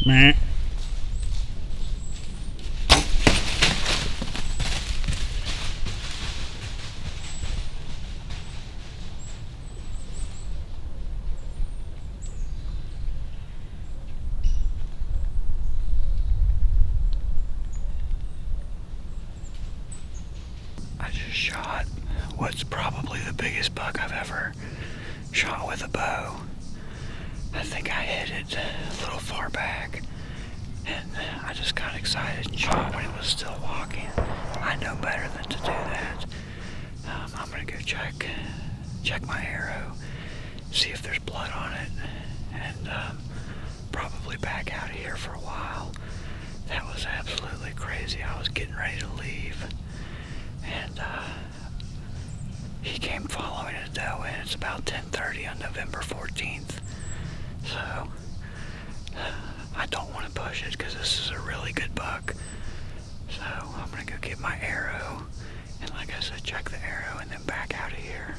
Meh. I just shot what's probably the biggest buck I've ever shot with a bow. I think I hit it a little far back, and I just got excited and shot when it was still walking. I know better than to do that. I'm gonna go check my arrow, see if there's blood on it, and probably back out of here for a while. That was absolutely crazy. I was getting ready to leave, and he came following a doe in. It's about 10:30 on November 14th. So I don't want to push it because this is a really good buck. So I'm gonna go get my arrow, and like I said, check the arrow and then back out of here.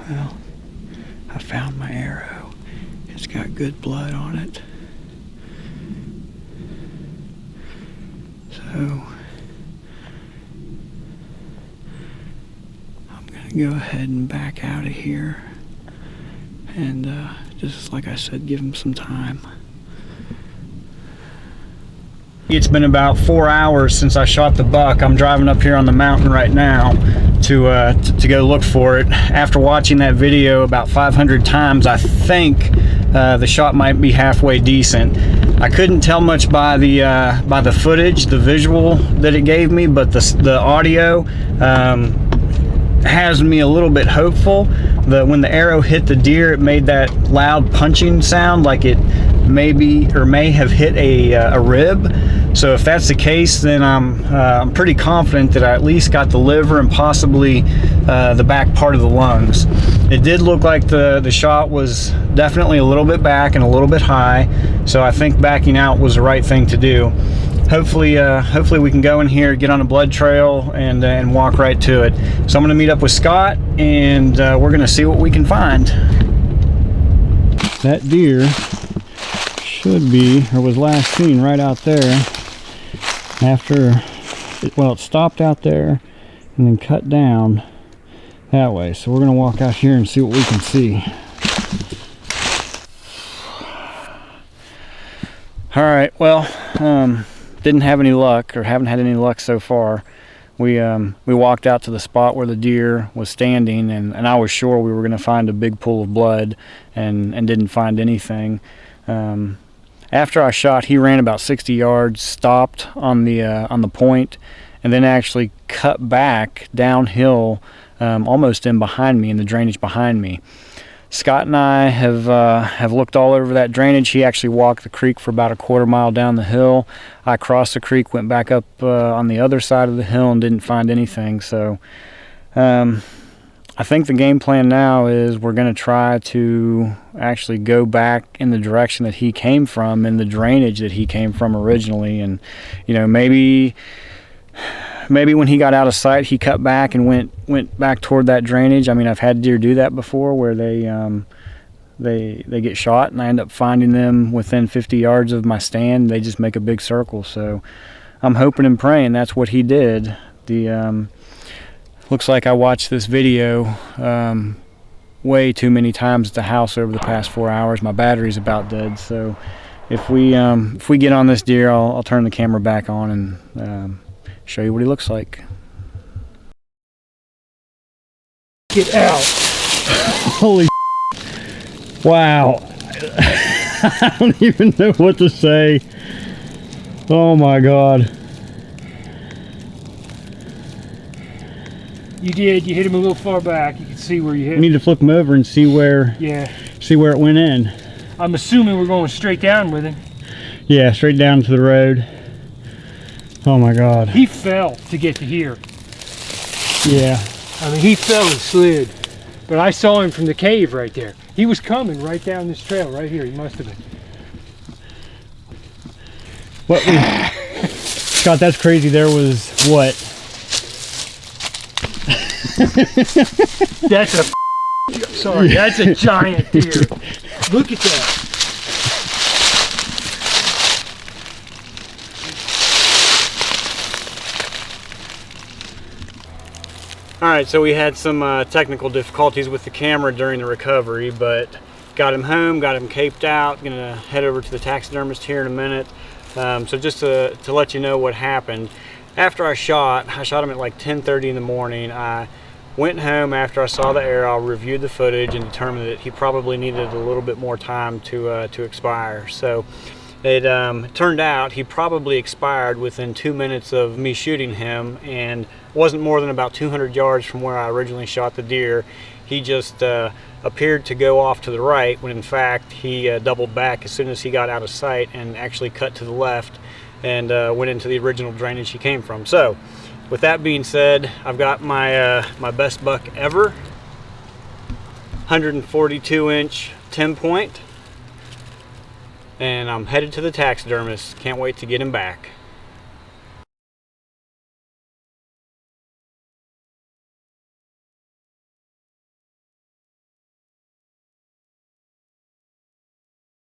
Well, I found my arrow. It's got good blood on it. So I'm gonna go ahead and back out of here and just like I said, give him some time. It's been about 4 hours since I shot the buck. I'm driving up here on the mountain right now to go look for it. After watching that video about 500 times, I think the shot might be halfway decent. I couldn't tell much by the footage, the visual that it gave me, but the audio has me a little bit hopeful. When the arrow hit the deer, it made that loud punching sound like it may have hit a rib. So if that's the case, then I'm pretty confident that I at least got the liver and possibly the back part of the lungs. It did look like the shot was definitely a little bit back and a little bit high, so I think backing out was the right thing to do. Hopefully we can go in here, get on a blood trail, and walk right to it. So I'm going to meet up with Scott, and we're going to see what we can find. That deer should be, or was last seen right out there after, it stopped out there and then cut down that way. So we're going to walk out here and see what we can see. All right, well, didn't have any luck, or haven't had any luck so far. We walked out to the spot where the deer was standing, and I was sure we were going to find a big pool of blood, and didn't find anything. After I shot, he ran about 60 yards, stopped on the point, and then actually cut back downhill, almost in behind me, in the drainage behind me. Scott and I have looked all over that drainage. He actually walked the creek for about a quarter mile down the hill. I crossed the creek, went back up on the other side of the hill, and didn't find anything. So I think the game plan now is we're going to try to actually go back in the direction that he came from, in the drainage that he came from originally. And maybe when he got out of sight, he cut back and went back toward that drainage. I mean, I've had deer do that before, where they get shot and I end up finding them within 50 yards of my stand. They just make a big circle. So I'm hoping and praying that's what he did. Looks like I watched this video way too many times at the house over the past 4 hours. My battery's about dead. So if we get on this deer, I'll turn the camera back on and show you what he looks like. Get out. Holy wow. I don't even know what to say. Oh my God. You did. You hit him a little far back. You can see where you hit. We need to flip him over and see where it went in. I'm assuming we're going straight down with him. Yeah, straight down to the road. Oh my God. He fell to get to here. Yeah. I mean, he fell and slid. But I saw him from the cave right there. He was coming right down this trail right here. He must have been. What Scott, that's crazy. There was what? That's a sorry, that's a giant deer. Look at that. All right, so we had some technical difficulties with the camera during the recovery, but got him home, got him caped out. Gonna head over to the taxidermist here in a minute. So just to let you know what happened, after I shot him at like 10:30 in the morning. I went home after I saw the arrow, reviewed the footage, and determined that he probably needed a little bit more time to expire. So it turned out he probably expired within 2 minutes of me shooting him, and wasn't more than about 200 yards from where I originally shot the deer. He just appeared to go off to the right, when in fact he doubled back as soon as he got out of sight and actually cut to the left and went into the original drainage he came from. So with that being said, I've got my my best buck ever, 142-inch 10-point, and I'm headed to the taxidermist. Can't wait to get him back.